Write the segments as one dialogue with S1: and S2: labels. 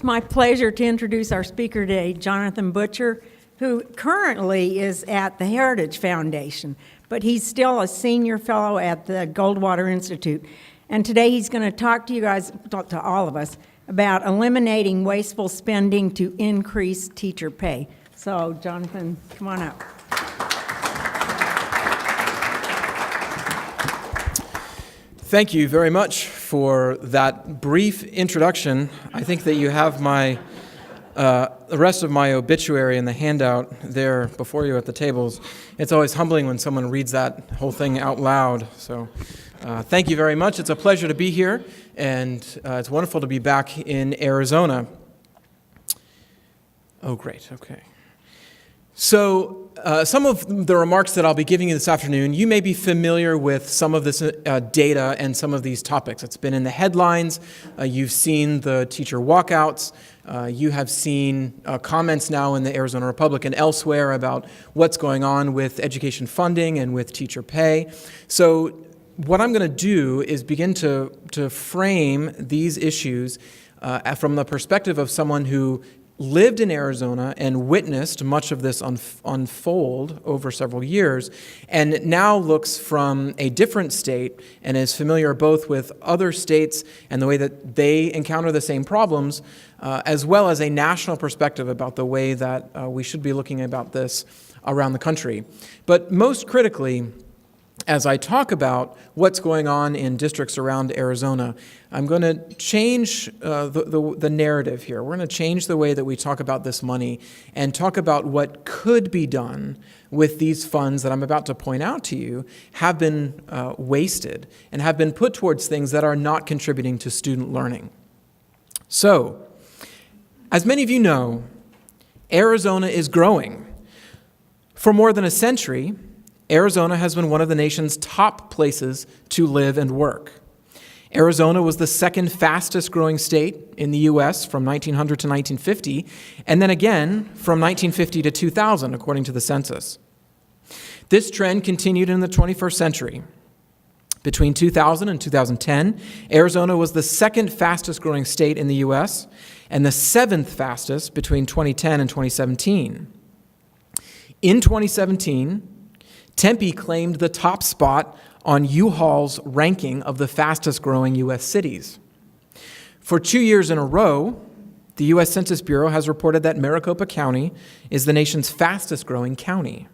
S1: my pleasure to introduce our speaker today, Jonathan Butcher, who currently is at the Heritage Foundation, but he's still a senior fellow at the Goldwater Institute. And today he's going to talk to you guys, talk to all of us, about eliminating wasteful spending to increase teacher pay. So, Jonathan, come on up.
S2: Thank you very much for that brief introduction. I think that you have the rest of my obituary in the handout there before you at the tables. It's always humbling when someone reads that whole thing out loud. So thank you very much. It's a pleasure to be here, and it's wonderful to be back in Arizona. Oh, great. Okay. So some of the remarks that I'll be giving you this afternoon, you may be familiar with some of this data and some of these topics. It's been in the headlines. You've seen the teacher walkouts. You have seen comments now in the Arizona Republic and elsewhere about what's going on with education funding and with teacher pay. So what I'm going to do is begin to frame these issues from the perspective of someone who lived in Arizona and witnessed much of this unfold over several years, and now looks from a different state and is familiar both with other states and the way that they encounter the same problems, as well as a national perspective about the way that we should be looking about this around the country. But most critically, as I talk about what's going on in districts around Arizona, I'm going to change the narrative here. We're going to change the way that we talk about this money and talk about what could be done with these funds that I'm about to point out to you have been wasted and have been put towards things that are not contributing to student learning. So, as many of you know, Arizona is growing. For more than a century, Arizona has been one of the nation's top places to live and work. Arizona was the second fastest growing state in the U.S. from 1900 to 1950, and then again from 1950 to 2000, according to the census. This trend continued in the 21st century. Between 2000 and 2010, Arizona was the second fastest growing state in the U.S. and the seventh fastest between 2010 and 2017. In 2017, Tempe claimed the top spot on U-Haul's ranking of the fastest growing U.S. cities. For 2 years in a row, the U.S. Census Bureau has reported that Maricopa County is the nation's fastest growing county.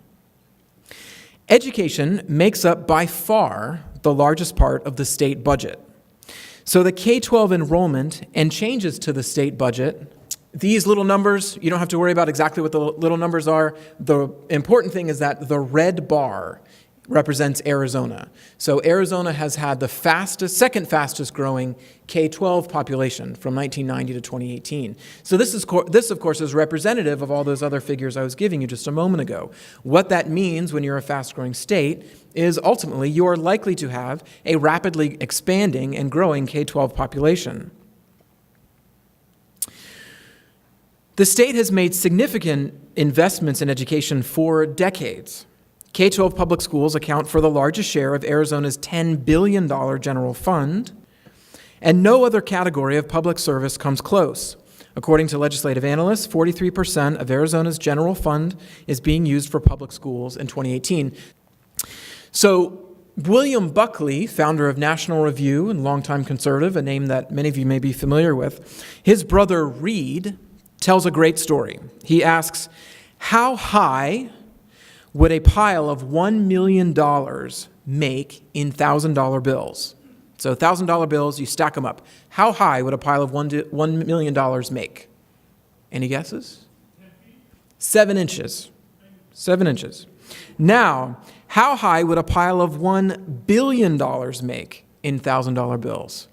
S2: Education makes up by far the largest part of the state budget. So the K-12 enrollment and changes to the state budget, these little numbers, you don't have to worry about exactly what the little numbers are. The important thing is that the red bar represents Arizona. So Arizona has had the second fastest growing K-12 population from 1990 to 2018. So this, of course, is representative of all those other figures I was giving you just a moment ago. What that means when you're a fast-growing state is ultimately you are likely to have a rapidly expanding and growing K-12 population. The state has made significant investments in education for decades. K-12 public schools account for the largest share of Arizona's $10 billion general fund, and no other category of public service comes close. According to legislative analysts, 43% of Arizona's general fund is being used for public schools in 2018. So William Buckley, founder of National Review and longtime conservative, a name that many of you may be familiar with, his brother Reed tells a great story. He asks, how high would a pile of $1 million make in $1,000 bills? So $1,000 bills, you stack them up. How high would a pile of $1 million make? Any guesses? 7 inches. 7 inches. Now, how high would a pile of $1 billion make in $1,000 bills?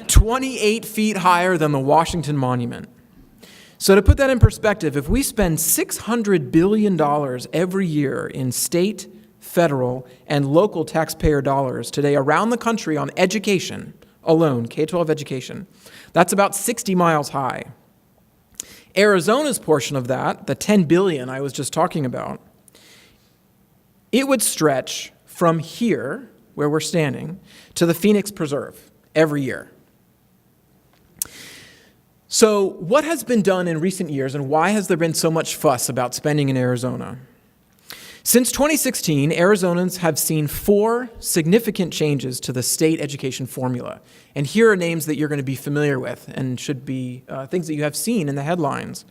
S2: 28 feet higher than the Washington Monument. So to put that in perspective, if we spend $600 billion every year in state, federal, and local taxpayer dollars today around the country on education alone, K-12 education, that's about 60 miles high. Arizona's portion of that, the $10 billion I was just talking about, it would stretch from here, where we're standing, to the Phoenix Preserve every year. So what has been done in recent years, and why has there been so much fuss about spending in Arizona? Since 2016, Arizonans have seen 4 significant changes to the state education formula. And here are names that you're going to be familiar with and should be things that you have seen in the headlines.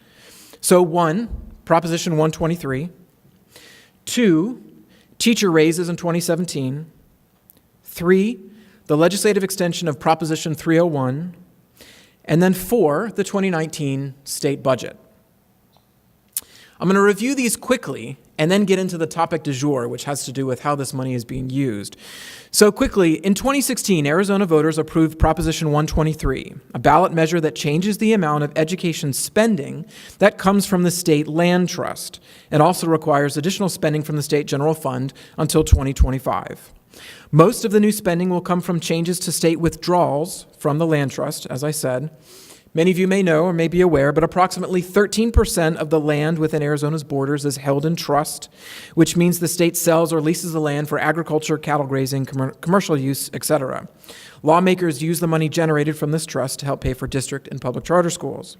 S2: So 1, Proposition 123. 2, teacher raises in 2017. 3, the legislative extension of Proposition 301. And then 4, the 2019 state budget. I'm going to review these quickly and then get into the topic du jour, which has to do with how this money is being used. So quickly, in 2016, Arizona voters approved Proposition 123, a ballot measure that changes the amount of education spending that comes from the state land trust and also requires additional spending from the state general fund until 2025. Most of the new spending will come from changes to state withdrawals from the land trust, as I said. Many of you may know or may be aware, but approximately 13% of the land within Arizona's borders is held in trust, which means the state sells or leases the land for agriculture, cattle grazing, commercial use, etc. Lawmakers use the money generated from this trust to help pay for district and public charter schools.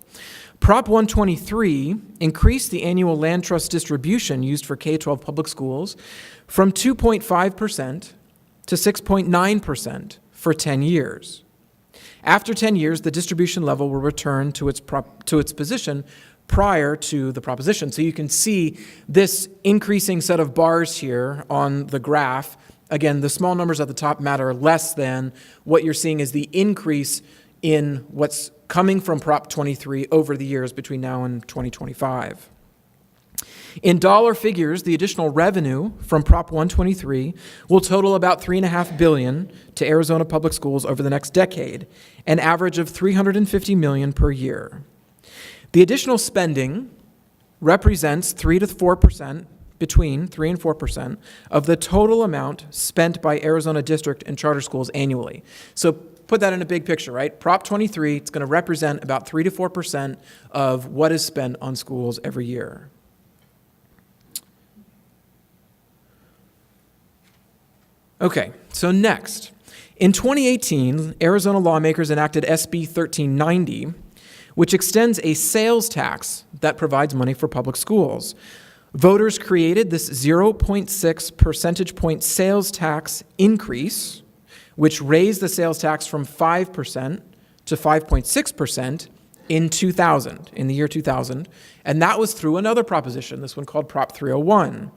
S2: Prop 123 increased the annual land trust distribution used for K-12 public schools from 2.5% to 6.9% for 10 years. After 10 years, the distribution level will return to its position prior to the proposition. So you can see this increasing set of bars here on the graph. Again, the small numbers at the top matter less than what you're seeing is the increase in what's coming from Prop 23 over the years between now and 2025. In dollar figures, the additional revenue from Prop 123 will total about $3.5 billion to Arizona public schools over the next decade, an average of $350 million per year. The additional spending represents 3 to 4%, between 3 and 4% of the total amount spent by Arizona district and charter schools annually. So put that in a big picture, right? Prop 23, it's going to represent about 3 to 4% of what is spent on schools every year. Okay, so next. In 2018, Arizona lawmakers enacted SB 1390, which extends a sales tax that provides money for public schools. Voters created this 0.6 percentage point sales tax increase, which raised the sales tax from 5% to 5.6% in the year 2000, and that was through another proposition, this one called Prop 301.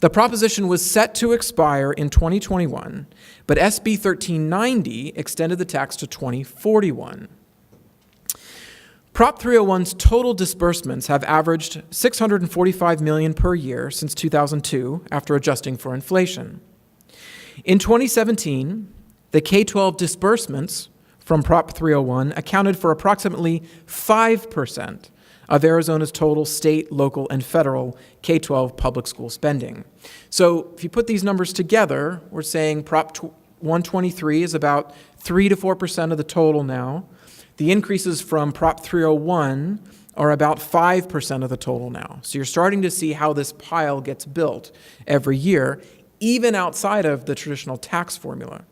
S2: The proposition was set to expire in 2021, but SB 1390 extended the tax to 2041. Prop 301's total disbursements have averaged $645 million per year since 2002 after adjusting for inflation. In 2017, the K-12 disbursements from Prop 301 accounted for approximately 5% of Arizona's total state, local, and federal K-12 public school spending. So if you put these numbers together, we're saying Prop 123 is about 3 to 4% of the total now. The increases from Prop 301 are about 5% of the total now. So you're starting to see how this pile gets built every year, even outside of the traditional tax formula.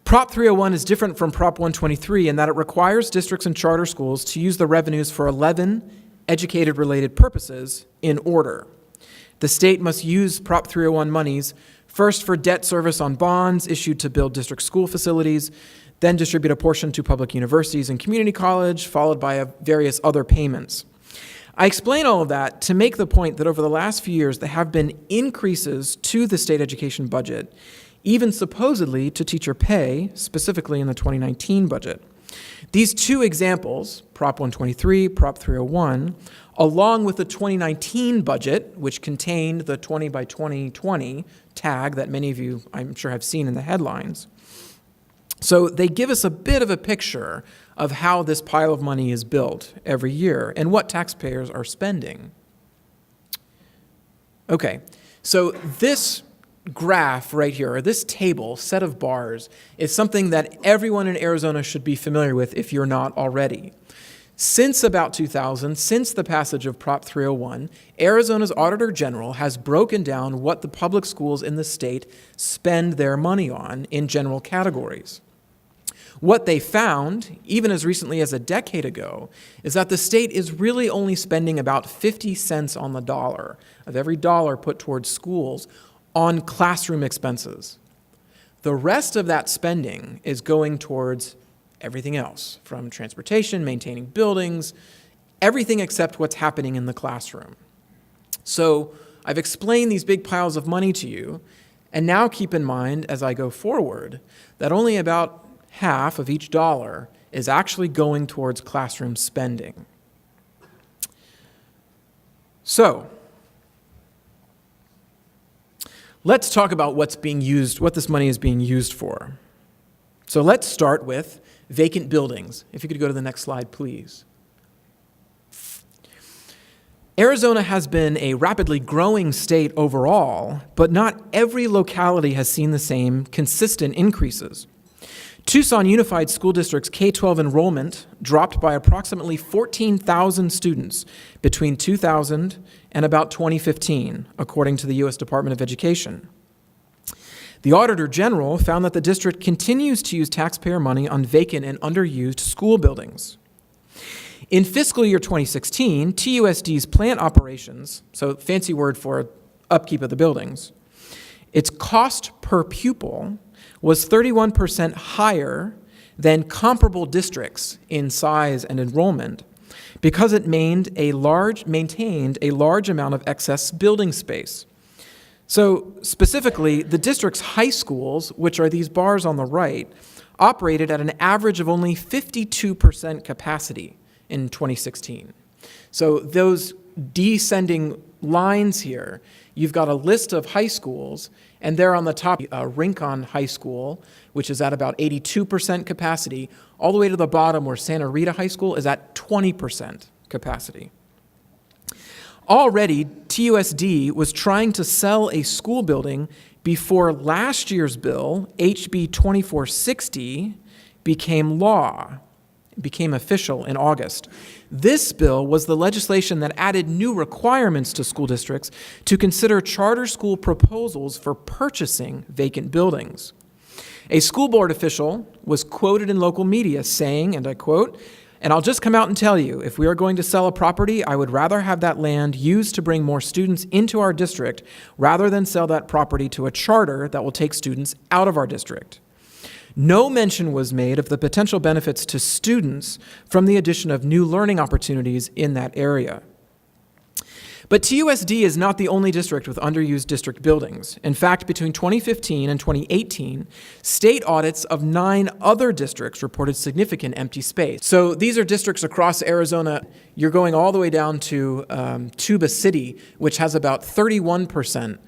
S2: Prop 301 is different from Prop 123 in that it requires districts and charter schools to use the revenues for 11 educated-related purposes in order. The state must use Prop 301 monies first for debt service on bonds issued to build district school facilities, then distribute a portion to public universities and community college, followed by various other payments. I explain all of that to make the point that over the last few years, there have been increases to the state education budget, even supposedly to teacher pay, specifically in the 2019 budget. These two examples, Prop 123, Prop 301, along with the 2019 budget, which contained the 20 by 2020 tag that many of you, I'm sure, have seen in the headlines. So they give us a bit of a picture of how this pile of money is built every year and what taxpayers are spending. Okay, so this graph right here, or this table, set of bars, is something that everyone in Arizona should be familiar with if you're not already. Since about 2000, since the passage of Prop 301, Arizona's Auditor General has broken down what the public schools in the state spend their money on in general categories. What they found, even as recently as a decade ago, is that the state is really only spending about 50 cents on the dollar of every dollar put towards schools on classroom expenses. The rest of that spending is going towards everything else, from transportation, maintaining buildings, everything except what's happening in the classroom. So I've explained these big piles of money to you, and now keep in mind as I go forward that only about half of each dollar is actually going towards classroom spending. So, let's talk about what this money is being used for. So let's start with vacant buildings. If you could go to the next slide, please. Arizona has been a rapidly growing state overall, but not every locality has seen the same consistent increases. Tucson Unified School District's K-12 enrollment dropped by approximately 14,000 students between 2000 and about 2015, according to the U.S. Department of Education. The Auditor General found that the district continues to use taxpayer money on vacant and underused school buildings. In fiscal year 2016, TUSD's plant operations, so fancy word for upkeep of the buildings, its cost per pupil was 31% higher than comparable districts in size and enrollment because it maintained a large amount of excess building space. So specifically, the district's high schools, which are these bars on the right, operated at an average of only 52% capacity in 2016. So those descending lines here, you've got a list of high schools, and there on the top, Rincon High School, which is at about 82% capacity, all the way to the bottom where Santa Rita High School is at 20% capacity. Already, TUSD was trying to sell a school building before last year's bill, HB 2460, became law. Became official in August. This bill was the legislation that added new requirements to school districts to consider charter school proposals for purchasing vacant buildings. A school board official was quoted in local media saying, and I quote, "And I'll just come out and tell you, if we are going to sell a property, I would rather have that land used to bring more students into our district rather than sell that property to a charter that will take students out of our district." No mention was made of the potential benefits to students from the addition of new learning opportunities in that area. But TUSD is not the only district with underused district buildings. In fact, between 2015 and 2018, state audits of 9 other districts reported significant empty space. So these are districts across Arizona. You're going all the way down to Tuba City, which has about 31%.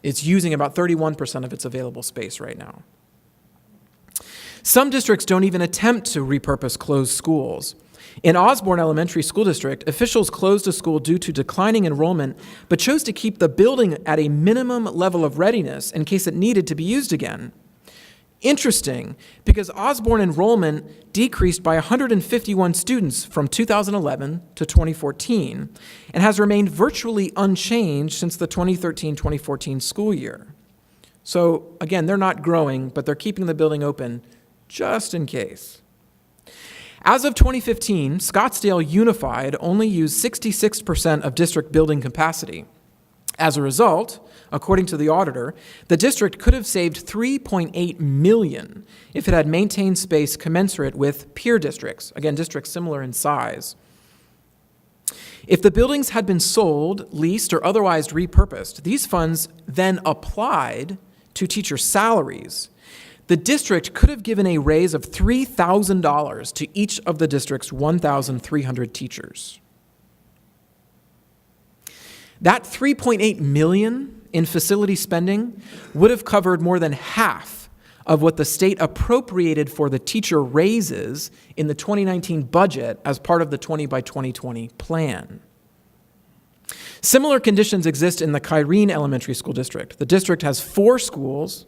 S2: It's using about 31% of its available space right now. Some districts don't even attempt to repurpose closed schools. In Osborne Elementary School District, officials closed a school due to declining enrollment, but chose to keep the building at a minimum level of readiness in case it needed to be used again. Interesting, because Osborne enrollment decreased by 151 students from 2011 to 2014 and has remained virtually unchanged since the 2013-2014 school year. So again, they're not growing, but they're keeping the building open just in case. As of 2015, Scottsdale Unified only used 66% of district building capacity. As a result, according to the auditor, the district could have saved $3.8 million if it had maintained space commensurate with peer districts, again, districts similar in size. If the buildings had been sold, leased, or otherwise repurposed, these funds then applied to teacher salaries. The district could have given a raise of $3,000 to each of the district's 1,300 teachers. That $3.8 million in facility spending would have covered more than half of what the state appropriated for the teacher raises in the 2019 budget as part of the 20 by 2020 plan. Similar conditions exist in the Kyrene Elementary School District. The district has 4 schools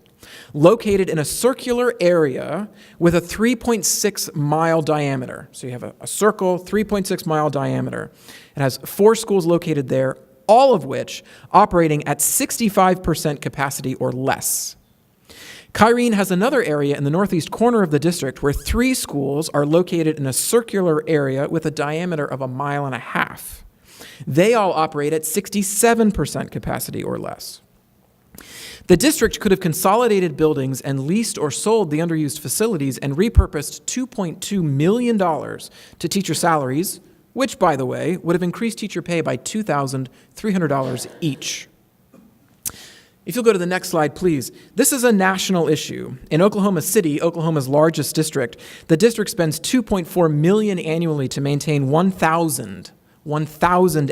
S2: located in a circular area with a 3.6 mile diameter. So you have a circle, 3.6 mile diameter. It has 4 schools located there, all of which operating at 65% capacity or less. Kyrene has another area in the northeast corner of the district where 3 schools are located in a circular area with a diameter of 1.5 miles. They all operate at 67% capacity or less. The district could have consolidated buildings and leased or sold the underused facilities and repurposed $2.2 million to teacher salaries, which, by the way, would have increased teacher pay by $2,300 each. If you'll go to the next slide, please. This is a national issue. In Oklahoma City, Oklahoma's largest district, the district spends $2.4 million annually to maintain 1,000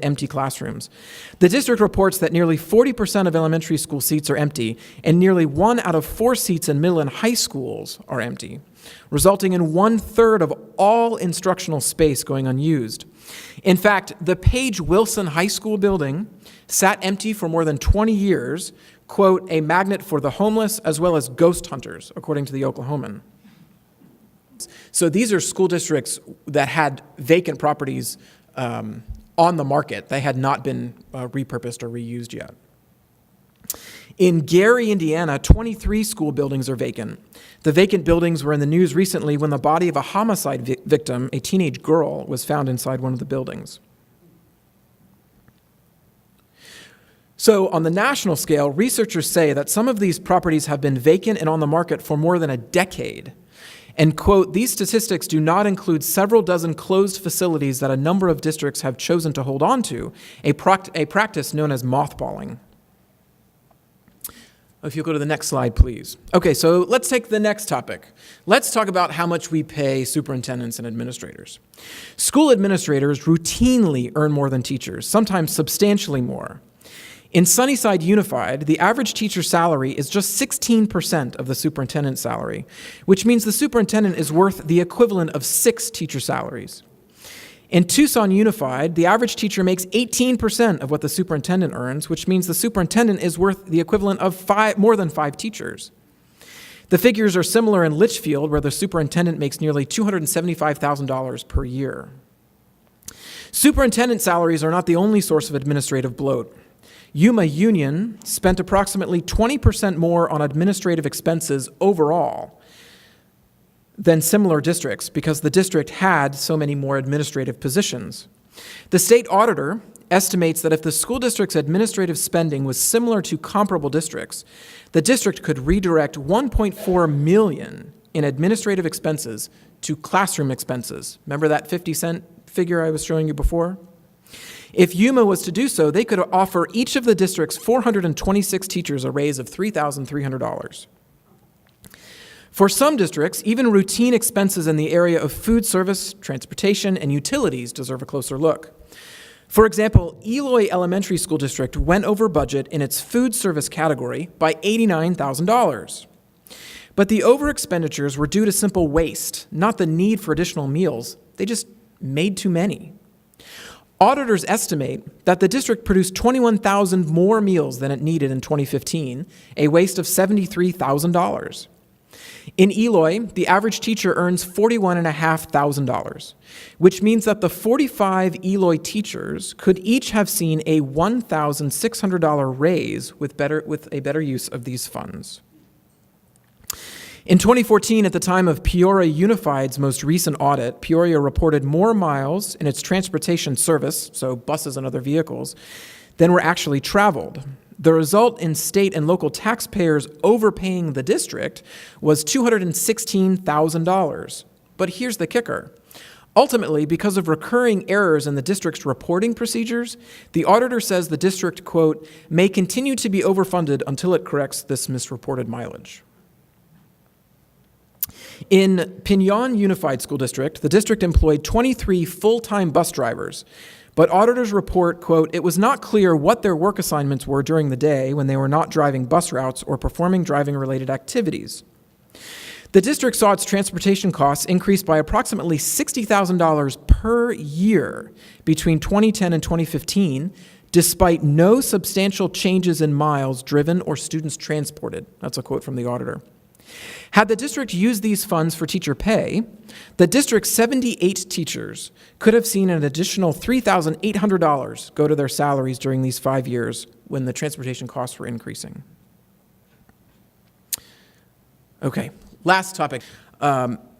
S2: empty classrooms. The district reports that nearly 40% of elementary school seats are empty, and nearly 1 out of 4 seats in middle and high schools are empty, resulting in 1/3 of all instructional space going unused. In fact, the Page Wilson High School building sat empty for more than 20 years, quote, a magnet for the homeless as well as ghost hunters, according to the Oklahoman. So these are school districts that had vacant properties on the market. They had not been repurposed or reused yet. In Gary, Indiana, 23 school buildings are vacant. The vacant buildings were in the news recently when the body of a homicide victim, a teenage girl, was found inside one of the buildings. So on the national scale, researchers say that some of these properties have been vacant and on the market for more than a decade. And, quote, these statistics do not include several dozen closed facilities that a number of districts have chosen to hold on to, a practice known as mothballing. If you'll go to the next slide, please. Okay, so let's take the next topic. Let's talk about how much we pay superintendents and administrators. School administrators routinely earn more than teachers, sometimes substantially more. In Sunnyside Unified, the average teacher salary is just 16% of the superintendent's salary, which means the superintendent is worth the equivalent of 6 teacher salaries. In Tucson Unified, the average teacher makes 18% of what the superintendent earns, which means the superintendent is worth the equivalent of more than 5 teachers. The figures are similar in Litchfield, where the superintendent makes nearly $275,000 per year. Superintendent salaries are not the only source of administrative bloat. Yuma Union spent approximately 20% more on administrative expenses overall than similar districts because the district had so many more administrative positions. The state auditor estimates that if the school district's administrative spending was similar to comparable districts, the district could redirect $1.4 million in administrative expenses to classroom expenses. Remember that 50-cent figure I was showing you before? If Yuma was to do so, they could offer each of the district's 426 teachers a raise of $3,300. For some districts, even routine expenses in the area of food service, transportation, and utilities deserve a closer look. For example, Eloy Elementary School District went over budget in its food service category by $89,000. But the over expenditures were due to simple waste, not the need for additional meals. They just made too many. Auditors estimate that the district produced 21,000 more meals than it needed in 2015, a waste of $73,000. In Eloy, the average teacher earns $41,500, which means that the 45 Eloy teachers could each have seen a $1,600 raise with a better use of these funds. In 2014, at the time of Peoria Unified's most recent audit, Peoria reported more miles in its transportation service, so buses and other vehicles, than were actually traveled. The result in state and local taxpayers overpaying the district was $216,000. But here's the kicker. Ultimately, because of recurring errors in the district's reporting procedures, the auditor says the district, quote, may continue to be overfunded until it corrects this misreported mileage. In Pinon Unified School District, the district employed 23 full-time bus drivers, but auditors report, quote, it was not clear what their work assignments were during the day when they were not driving bus routes or performing driving-related activities. The district saw its transportation costs increase by approximately $60,000 per year between 2010 and 2015, despite no substantial changes in miles driven or students transported. That's a quote from the auditor. Had the district used these funds for teacher pay, the district's 78 teachers could have seen an additional $3,800 go to their salaries during these 5 years when the transportation costs were increasing. Okay, last topic.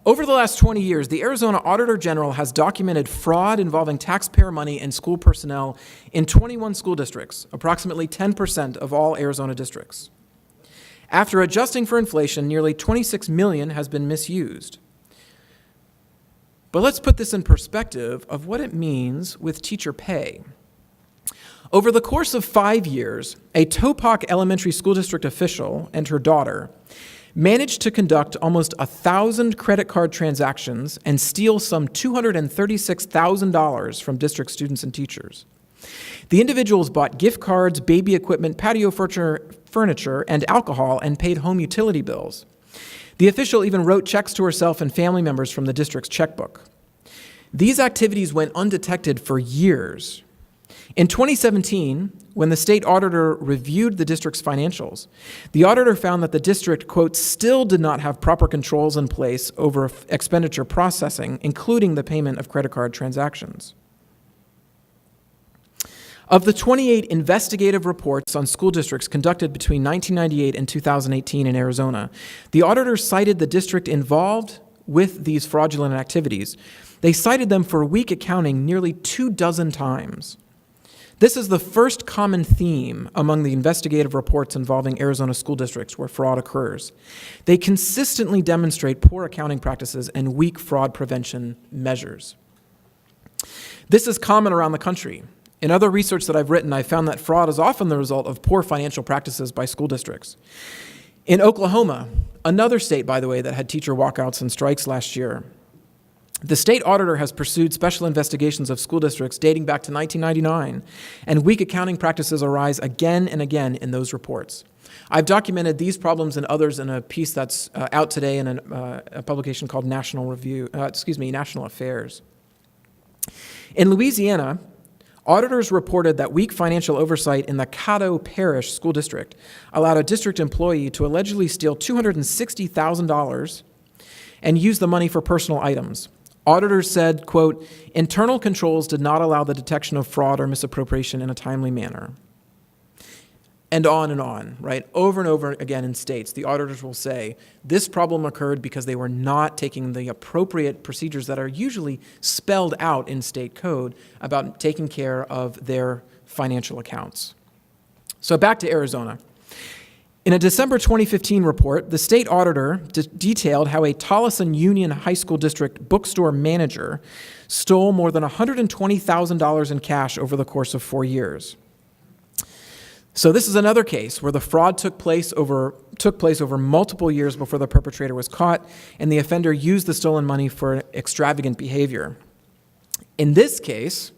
S2: Over the last 20 years, the Arizona Auditor General has documented fraud involving taxpayer money and school personnel in 21 school districts, approximately 10% of all Arizona districts. After adjusting for inflation, nearly $26 million has been misused. But let's put this in perspective of what it means with teacher pay. Over the course of 5 years, a Topak Elementary School District official and her daughter managed to conduct almost 1,000 credit card transactions and steal some $236,000 from district students and teachers. The individuals bought gift cards, baby equipment, patio furniture, and alcohol, and paid home utility bills. The official even wrote checks to herself and family members from the district's checkbook. These activities went undetected for years. In 2017, when the state auditor reviewed the district's financials, the auditor found that the district, quote, still did not have proper controls in place over expenditure processing, including the payment of credit card transactions. Of the 28 investigative reports on school districts conducted between 1998 and 2018 in Arizona, the auditor cited the district involved with these fraudulent activities. They cited them for weak accounting nearly 24 times. This is the first common theme among the investigative reports involving Arizona school districts where fraud occurs. They consistently demonstrate poor accounting practices and weak fraud prevention measures. This is common around the country. In other research that I've written, I've found that fraud is often the result of poor financial practices by school districts. In Oklahoma, another state, by the way, that had teacher walkouts and strikes last year, the state auditor has pursued special investigations of school districts dating back to 1999, and weak accounting practices arise again and again in those reports. I've documented these problems and others in a piece that's out today in a publication called National Affairs. In Louisiana, auditors reported that weak financial oversight in the Caddo Parish School District allowed a district employee to allegedly steal $260,000 and use the money for personal items. Auditors said, quote, internal controls did not allow the detection of fraud or misappropriation in a timely manner. And on, right? Over and over again in states, the auditors will say, this problem occurred because they were not taking the appropriate procedures that are usually spelled out in state code about taking care of their financial accounts. So back to Arizona. In a December 2015 report, the state auditor detailed how a Tolleson Union High School District bookstore manager stole more than $120,000 in cash over the course of 4 years. So this is another case where the fraud took place over multiple years before the perpetrator was caught, and the offender used the stolen money for extravagant behavior. In this case,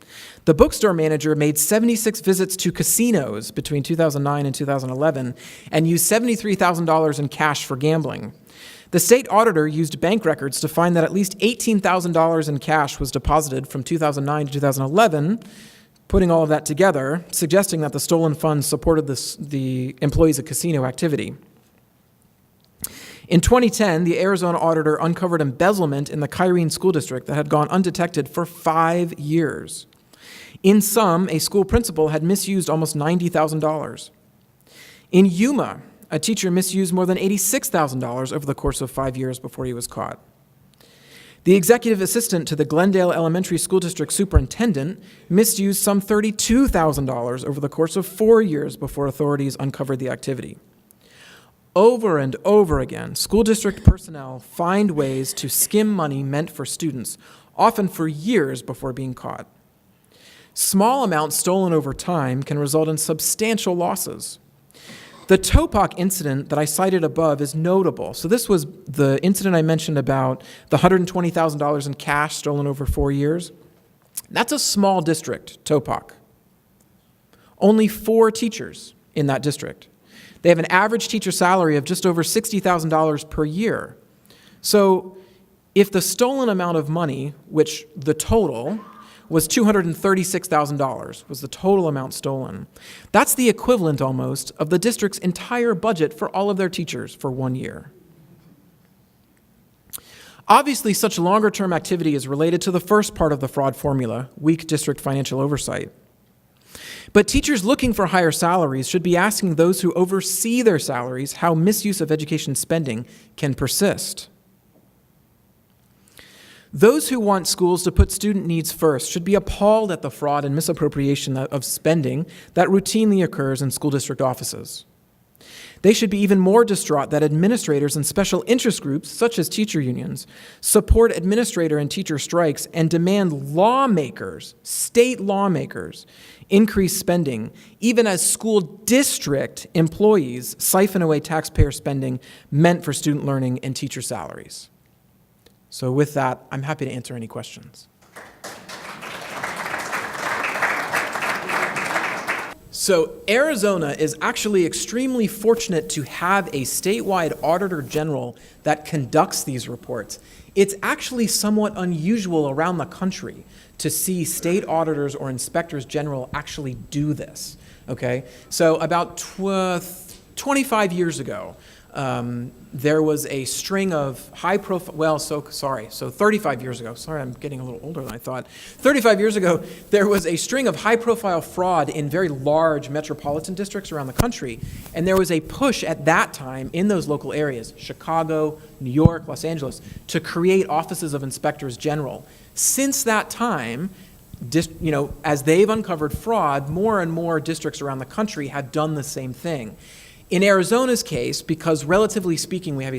S2: the bookstore manager made 76 visits to casinos between 2009 and 2011 and used $73,000 in cash for gambling. The state auditor used bank records to find that at least $18,000 in cash was deposited from 2009 to 2011, putting all of that together, suggesting that the stolen funds supported the employees of casino activity. In 2010, the Arizona auditor uncovered embezzlement in the Kyrene School District that had gone undetected for 5 years. In sum, a school principal had misused almost $90,000. In Yuma, a teacher misused more than $86,000 over the course of 5 years before he was caught. The executive assistant to the Glendale Elementary School District superintendent misused some $32,000 over the course of 4 years before authorities uncovered the activity. Over and over again, school district personnel find ways to skim money meant for students, often for years before being caught. Small amounts stolen over time can result in substantial losses. The Topak incident that I cited above is notable. So this was the incident I mentioned about the $120,000 in cash stolen over 4 years. That's a small district, Topak. Only 4 teachers in that district. They have an average teacher salary of just over $60,000 per year. So if the stolen amount of money, which the total was $236,000, was the total amount stolen, that's the equivalent almost of the district's entire budget for all of their teachers for 1 year. Obviously, such longer-term activity is related to the first part of the fraud formula, weak district financial oversight. But teachers looking for higher salaries should be asking those who oversee their salaries how misuse of education spending can persist. Those who want schools to put student needs first should be appalled at the fraud and misappropriation of spending that routinely occurs in school district offices. They should be even more distraught that administrators and special interest groups, such as teacher unions, support administrator and teacher strikes and demand lawmakers, state lawmakers, increase spending, even as school district employees siphon away taxpayer spending meant for student learning and teacher salaries. So with that, I'm happy to answer any questions. So Arizona is actually extremely fortunate to have a statewide auditor general that conducts these reports. It's actually somewhat unusual around the country to see state auditors or inspectors general actually do this, okay? So about 25 years ago, there was a string of so 35 years ago, sorry, I'm getting a little older than I thought. 35 years ago, there was a string of high-profile fraud in very large metropolitan districts around the country, and there was a push at that time in those local areas, Chicago, New York, Los Angeles, to create offices of inspectors general. Since that time, as they've uncovered fraud, more and more districts around the country have done the same thing. In Arizona's case, because relatively speaking, we have a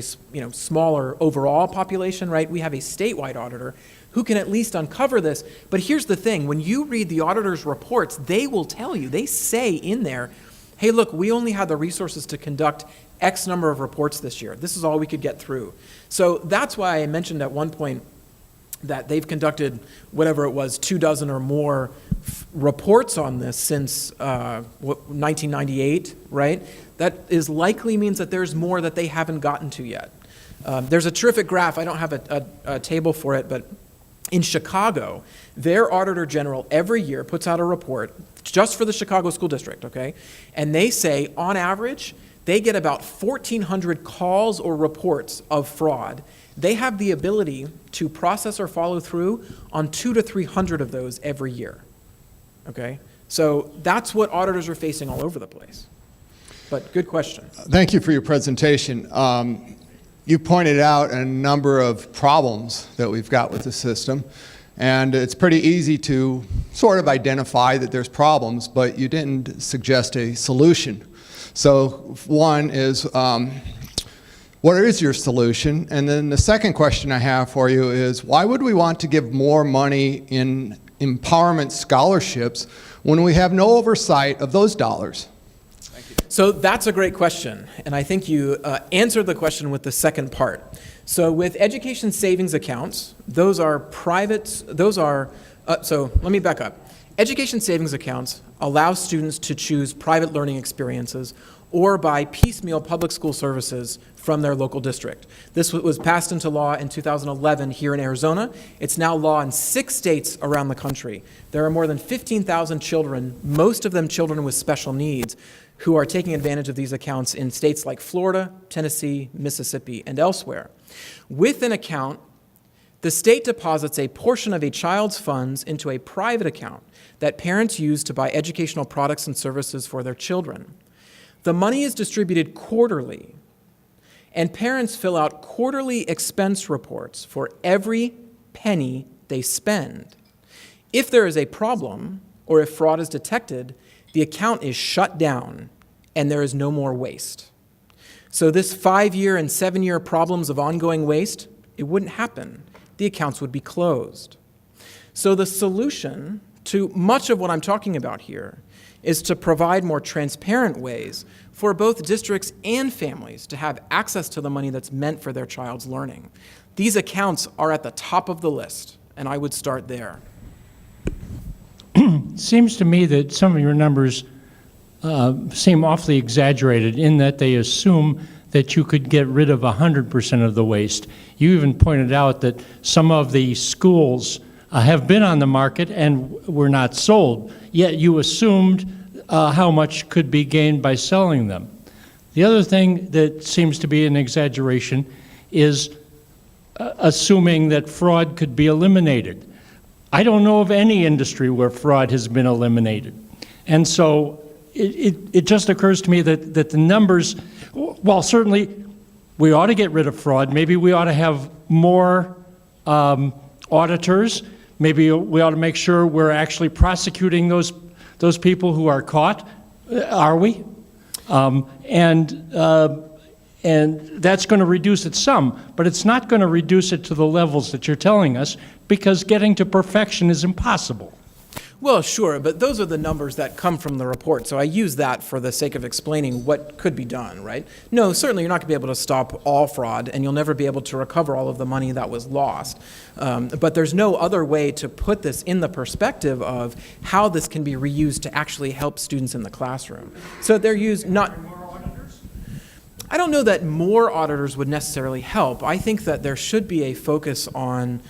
S2: smaller overall population, right? We have a statewide auditor who can at least uncover this. But here's the thing, when you read the auditor's reports, they will tell you, they say in there, hey, look, we only had the resources to conduct X number of reports this year. This is all we could get through. So that's why I mentioned at one point that they've conducted whatever it was, 24 or more reports on this since 1998, right? That is likely means that there's more that they haven't gotten to yet. There's a terrific graph, I don't have a table for it, but in Chicago, their auditor general every year puts out a report just for the Chicago School District, okay? And they say, on average, they get about 1,400 calls or reports of fraud. They have the ability to process or follow through on 200 to 300 of those every year, okay? So that's what auditors are facing all over the place. But good question.
S3: Thank you for your presentation. You pointed out a number of problems that we've got with the system, and it's pretty easy to sort of identify that there's problems, but you didn't suggest a solution. So one is, what is your solution? And then the second question I have for you is, why would we want to give more money in empowerment scholarships when we have no oversight of those dollars?
S2: So that's a great question, and I think you answered the question with the second part. So with education savings accounts, those are private, so let me back up. Education savings accounts allow students to choose private learning experiences or buy piecemeal public school services from their local district. This was passed into law in 2011 here in Arizona. It's now law in 6 states around the country. There are more than 15,000 children, most of them children with special needs, who are taking advantage of these accounts in states like Florida, Tennessee, Mississippi, and elsewhere. With an account, the state deposits a portion of a child's funds into a private account that parents use to buy educational products and services for their children. The money is distributed quarterly, and parents fill out quarterly expense reports for every penny they spend. If there is a problem, or if fraud is detected, the account is shut down and there is no more waste. So this 5-year and 7-year problems of ongoing waste, it wouldn't happen. The accounts would be closed. So the solution to much of what I'm talking about here is to provide more transparent ways for both districts and families to have access to the money that's meant for their child's learning. These accounts are at the top of the list, and I would start there.
S4: Seems to me that some of your numbers seem awfully exaggerated in that they assume that you could get rid of 100% of the waste. You even pointed out that some of the schools have been on the market and were not sold, yet you assumed how much could be gained by selling them. The other thing that seems to be an exaggeration is assuming that fraud could be eliminated. I don't know of any industry where fraud has been eliminated. And so it just occurs to me that the numbers, while certainly we ought to get rid of fraud, maybe we ought to have more auditors, maybe we ought to make sure we're actually prosecuting those people who are caught. Are we? And that's going to reduce it some, but it's not going to reduce it to the levels that you're telling us, because getting to perfection is impossible.
S2: Well, sure, but those are the numbers that come from the report, so I use that for the sake of explaining what could be done, right? No, certainly you're not going to be able to stop all fraud, and you'll never be able to recover all of the money that was lost. But there's no other way to put this in the perspective of how this can be reused to actually help students in the classroom. So they're used not... I don't know that more auditors would necessarily help. I think that there should be a focus on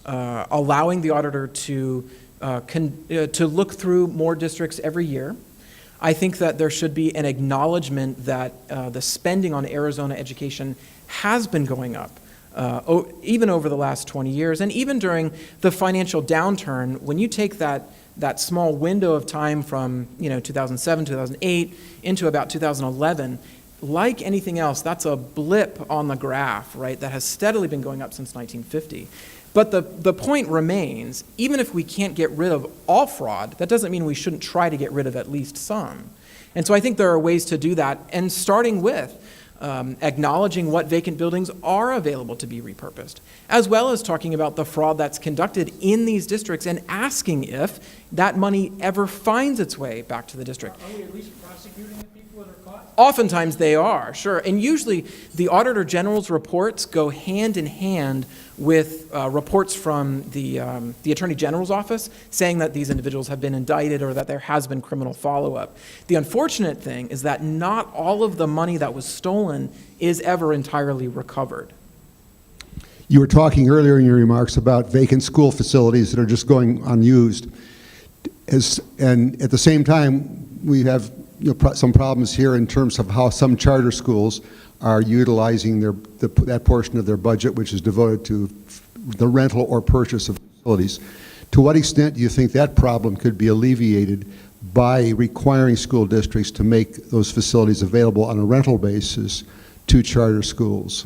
S2: allowing the auditor to look through more districts every year. I think that there should be an acknowledgement that the spending on Arizona education has been going up, even over the last 20 years, and even during the financial downturn. When you take that small window of time from 2007, 2008 into about 2011, like anything else, that's a blip on the graph, right, that has steadily been going up since 1950. But the point remains, even if we can't get rid of all fraud, that doesn't mean we shouldn't try to get rid of at least some. And so I think there are ways to do that, and starting with acknowledging what vacant buildings are available to be repurposed, as well as talking about the fraud that's conducted in these districts and asking if that money ever finds its way back to the district.
S4: Are we at least prosecuting the people that are caught?
S2: Oftentimes they are, sure. And usually the Auditor General's reports go hand in hand with reports from the Attorney General's office saying that these individuals have been indicted or that there has been criminal follow-up. The unfortunate thing is that not all of the money that was stolen is ever entirely recovered.
S5: You were talking earlier in your remarks about vacant school facilities that are just going unused. And at the same time, we have some problems here in terms of how some charter schools are utilizing that portion of their budget which is devoted to the rental or purchase of facilities. To what extent do you think that problem could be alleviated by requiring school districts to make those facilities available on a rental basis to charter schools?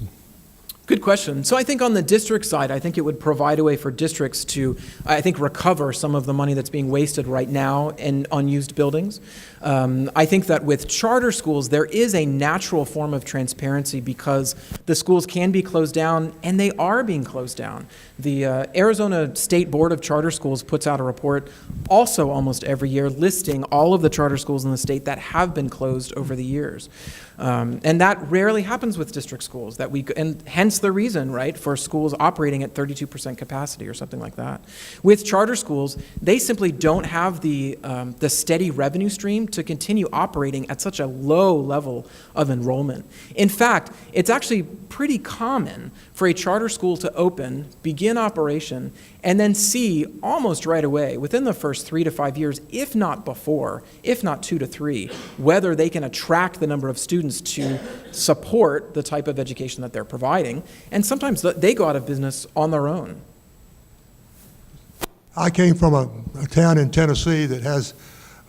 S2: Good question. So I think on the district side, I think it would provide a way for districts to, I think, recover some of the money that's being wasted right now in unused buildings. I think that with charter schools, there is a natural form of transparency because the schools can be closed down, and they are being closed down. The Arizona State Board of Charter Schools puts out a report also almost every year listing all of the charter schools in the state that have been closed over the years. And that rarely happens with district schools, and hence the reason, right, for schools operating at 32% capacity or something like that. With charter schools, they simply don't have the steady revenue stream to continue operating at such a low level of enrollment. In fact, it's actually pretty common for a charter school to open, begin operation, and then see almost right away, within the first 3 to 5 years, if not before, if not 2 to 3, whether they can attract the number of students to support the type of education that they're providing, and sometimes they go out of business on their own.
S6: I came from a town in Tennessee that has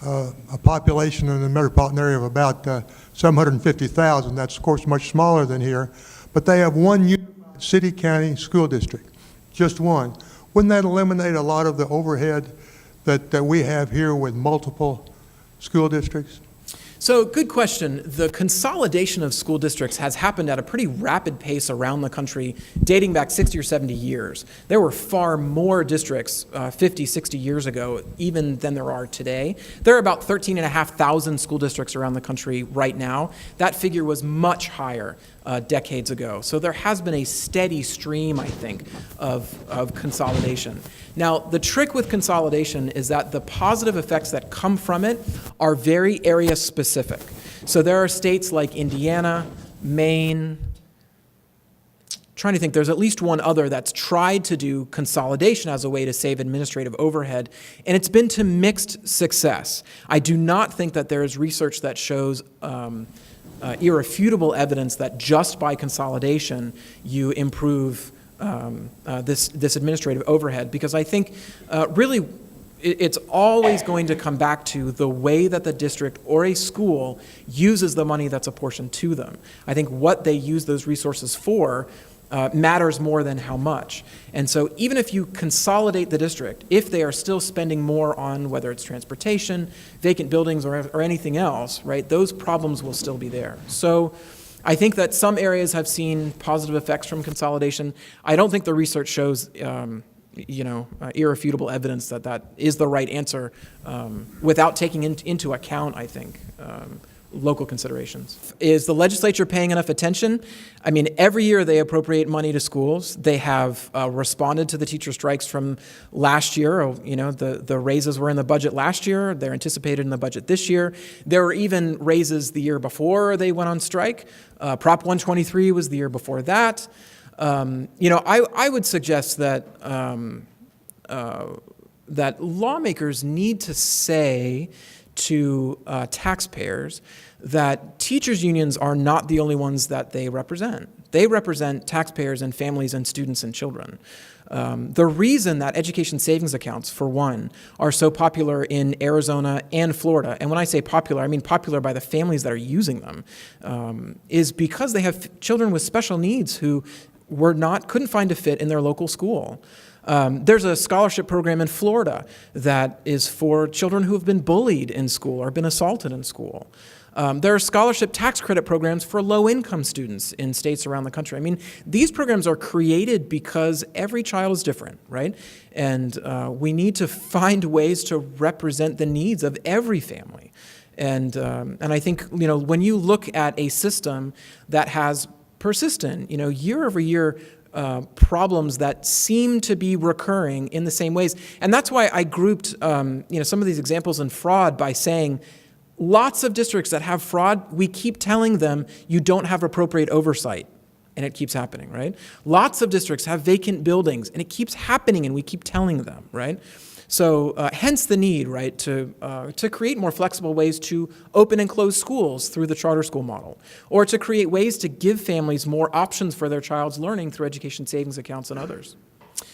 S6: a population in the metropolitan area of about 750,000. That's, of course, much smaller than here. But they have one unified city-county school district, just one. Wouldn't that eliminate a lot of the overhead that we have here with multiple school districts?
S2: So, good question. The consolidation of school districts has happened at a pretty rapid pace around the country, dating back 60 or 70 years. There were far more districts 50, 60 years ago, even than there are today. There are about 13,500 school districts around the country right now. That figure was much higher decades ago. So there has been a steady stream, I think, of consolidation. Now, the trick with consolidation is that the positive effects that come from it are very area specific. So there are states like Indiana, Maine, trying to think, there's at least one other that's tried to do consolidation as a way to save administrative overhead, and it's been to mixed success. I do not think that there is research that shows irrefutable evidence that just by consolidation you improve this administrative overhead, because I think really it's always going to come back to the way that the district or a school uses the money that's apportioned to them. I think what they use those resources for matters more than how much. And so even if you consolidate the district, if they are still spending more on whether it's transportation, vacant buildings, or anything else, right, those problems will still be there. So I think that some areas have seen positive effects from consolidation. I don't think the research shows irrefutable evidence that that is the right answer without taking into account, I think, local considerations. Is the legislature paying enough attention? I mean, every year they appropriate money to schools. They have responded to the teacher strikes from last year. The raises were in the budget last year. They're anticipated in the budget this year. There were even raises the year before they went on strike. Prop 123 was the year before that. I would suggest that that lawmakers need to say to taxpayers that teachers' unions are not the only ones that they represent. They represent taxpayers and families and students and children. The reason that education savings accounts, for one, are so popular in Arizona and Florida, and when I say popular, I mean popular by the families that are using them, is because they have children with special needs who couldn't find a fit in their local school. There's a scholarship program in Florida that is for children who have been bullied in school or been assaulted in school. There are scholarship tax credit programs for low-income students in states around the country. I mean, these programs are created because every child is different, right? And we need to find ways to represent the needs of every family. And I think, when you look at a system that has persistent, year over year problems that seem to be recurring in the same ways. And that's why I grouped some of these examples in fraud by saying lots of districts that have fraud, we keep telling them you don't have appropriate oversight, and it keeps happening, right? Lots of districts have vacant buildings, and it keeps happening, and we keep telling them, right? So hence the need, right, to create more flexible ways to open and close schools through the charter school model, or to create ways to give families more options for their child's learning through education savings accounts and others.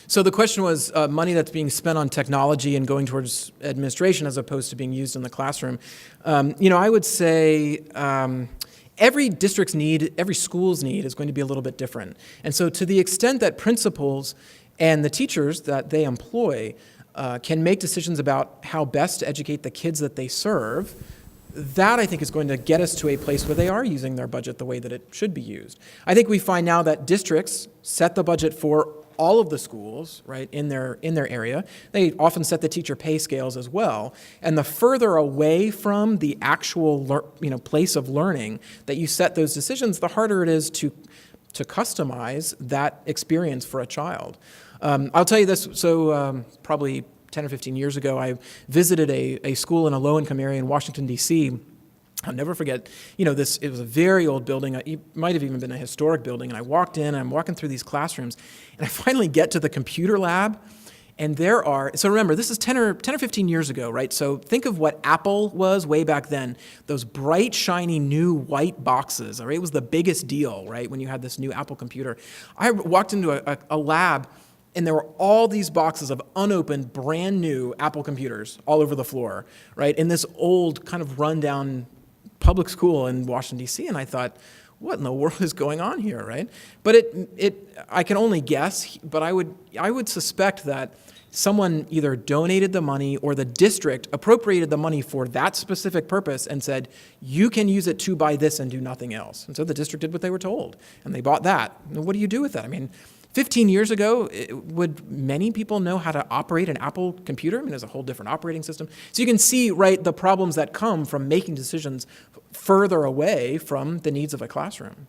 S2: So the question was money that's being spent on technology and going towards administration as opposed to being used in the classroom. I would say every district's need, every school's need is going to be a little bit different. And so to the extent that principals and the teachers that they employ can make decisions about how best to educate the kids that they serve, that I think is going to get us to a place where they are using their budget the way that it should be used. I think we find now that districts set the budget for all of the schools, right, in their area. They often set the teacher pay scales as well. And the further away from the actual place of learning that you set those decisions, the harder it is to customize that experience for a child. I'll tell you this, so probably 10 or 15 years ago, I visited a school in a low-income area in Washington, D.C. I'll never forget, it was a very old building. It might have even been a historic building. And I walked in, and I'm walking through these classrooms, and I finally get to the computer lab, and so remember, this is 10 or 15 years ago, right? So think of what Apple was way back then. Those bright, shiny, new white boxes, all right? It was the biggest deal, right, when you had this new Apple computer. I walked into a lab, and there were all these boxes of unopened, brand new Apple computers all over the floor, right, in this old kind of rundown public school in Washington, D.C., and I thought, what in the world is going on here, right? But I can only guess, but I would suspect that someone either donated the money or the district appropriated the money for that specific purpose and said, you can use it to buy this and do nothing else. And so the district did what they were told, and they bought that. And what do you do with that? I mean, 15 years ago, would many people know how to operate an Apple computer? I mean, there's a whole different operating system. So you can see, right, the problems that come from making decisions further away from the needs of a classroom.